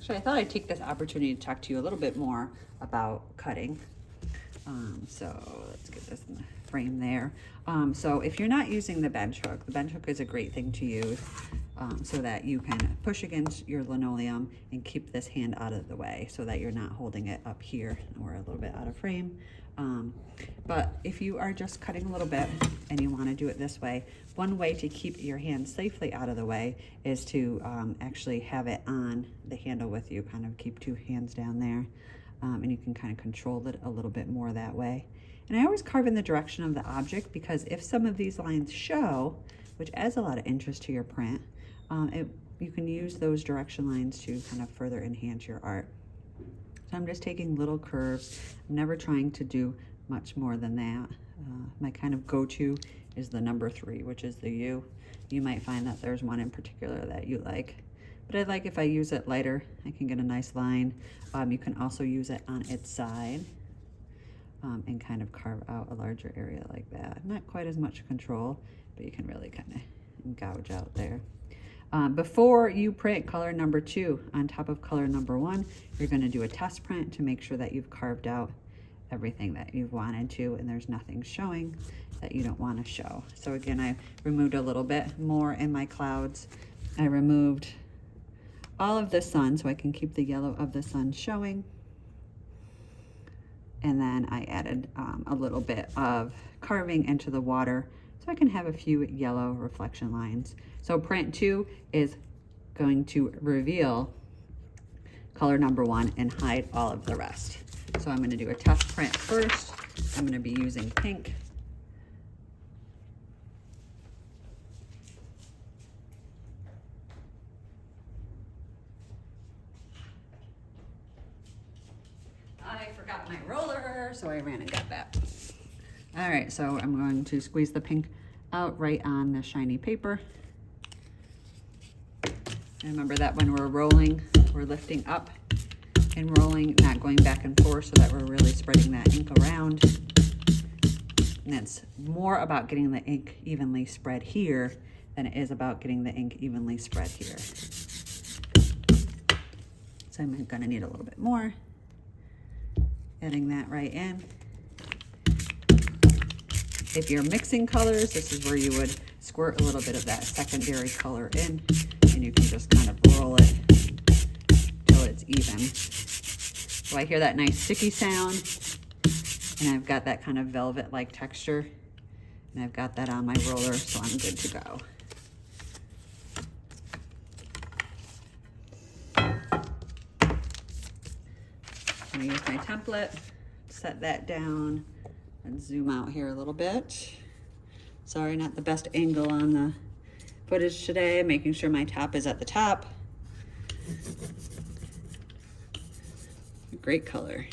Actually, I thought I'd take this opportunity to talk to you a little bit more about cutting. So let's get this in the frame there. So if you're not using the bench hook is a great thing to use so that you can push against your linoleum and keep this hand out of the way so that you're not holding it up here. We're a little bit out of frame. But if you are just cutting a little bit and you want to do it this way, one way to keep your hand safely out of the way is to actually have it on the handle with you, kind of keep two hands down there. And you can kind of control it a little bit more that way. And I always carve in the direction of the object because if some of these lines show, which adds a lot of interest to your print, you can use those direction lines to kind of further enhance your art. So I'm just taking little curves. I'm never trying to do much more than that. My kind of go-to is the number 3, which is the U. You might find that there's one in particular that you like. But I like if I use it lighter, I can get a nice line. You can also use it on its side and kind of carve out a larger area like that. Not quite as much control, but you can really kind of gouge out there. Before you print color number 2 on top of color number 1, you're going to do a test print to make sure that you've carved out everything that you've wanted to and there's nothing showing that you don't want to show. So again, I removed a little bit more in my clouds. I removed all of the sun so I can keep the yellow of the sun showing. And then I added a little bit of carving into the water so I can have a few yellow reflection lines. So print 2 is going to reveal color number 1 and hide all of the rest. So I'm going to do a test print first. I'm going to be using pink. I forgot my roller, so I ran and got that. All right, so I'm going to squeeze the pink out right on the shiny paper. And remember that when we're rolling, we're lifting up and rolling, not going back and forth, so that we're really spreading that ink around. And it's more about getting the ink evenly spread here than it is about getting the ink evenly spread here. So I'm gonna need a little bit more. Adding that right in. If you're mixing colors, this is where you would squirt a little bit of that secondary color in, and you can just kind of roll it till it's even. So I hear that nice sticky sound, and I've got that kind of velvet-like texture, and I've got that on my roller, so I'm good to go. I'm gonna use my template, set that down, and zoom out here a little bit. Sorry, not the best angle on the footage today, making sure my top is at the top. Great color.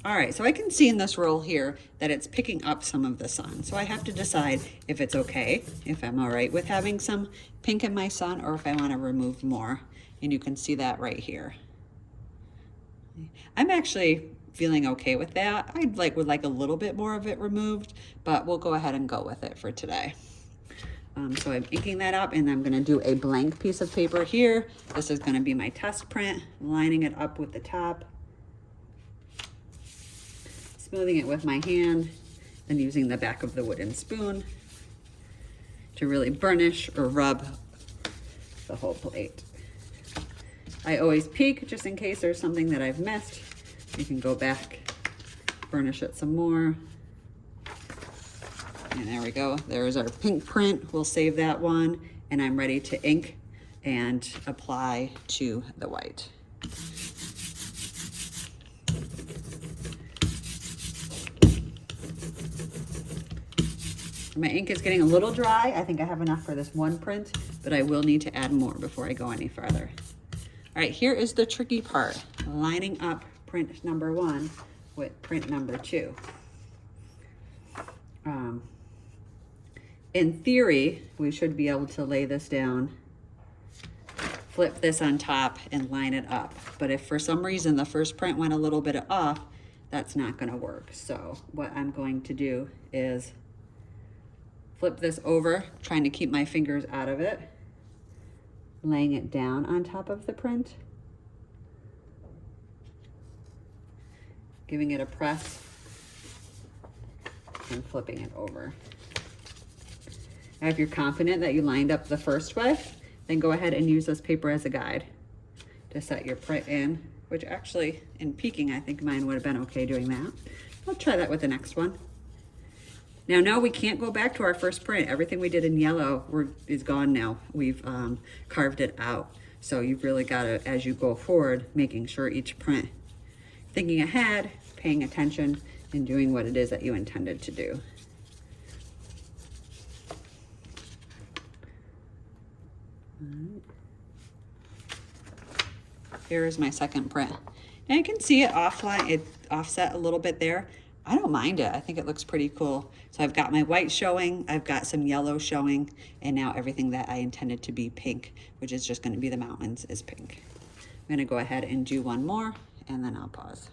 All right, so I can see in this roll here that it's picking up some of the sun. So I have to decide if it's okay, if I'm all right with having some pink in my sun, or if I want to remove more. And you can see that right here. I'm actually feeling okay with that. Would like a little bit more of it removed, but we'll go ahead and go with it for today. So I'm inking that up, and I'm gonna do a blank piece of paper here. This is gonna be my test print, lining it up with the top, smoothing it with my hand, and using the back of the wooden spoon to really burnish or rub the whole plate. I always peek just in case there's something that I've missed. You can go back, burnish it some more. And there we go. There's our pink print. We'll save that one. And I'm ready to ink and apply to the white. My ink is getting a little dry. I think I have enough for this one print, but I will need to add more before I go any farther. All right, here is the tricky part, lining up print number 1 with print number 2. In theory, we should be able to lay this down, flip this on top, and line it up. But if for some reason the first print went a little bit off, that's not gonna work. So what I'm going to do is flip this over, trying to keep my fingers out of it. laying it down on top of the print, giving it a press, and flipping it over. Now, if you're confident that you lined up the first way, then go ahead and use this paper as a guide to set your print in, which actually in peeking, I think mine would have been okay doing that. I'll try that with the next one. Now, no, we can't go back to our first print. Everything we did in yellow is gone now. We've carved it out. So you've really got to, as you go forward, making sure each print, thinking ahead, paying attention, and doing what it is that you intended to do. Here is my second print. Now you can see it offset a little bit there. I don't mind it. I think it looks pretty cool. So I've got my white showing, I've got some yellow showing, and now everything that I intended to be pink, which is just going to be the mountains, is pink. I'm going to go ahead and do one more, and then I'll pause.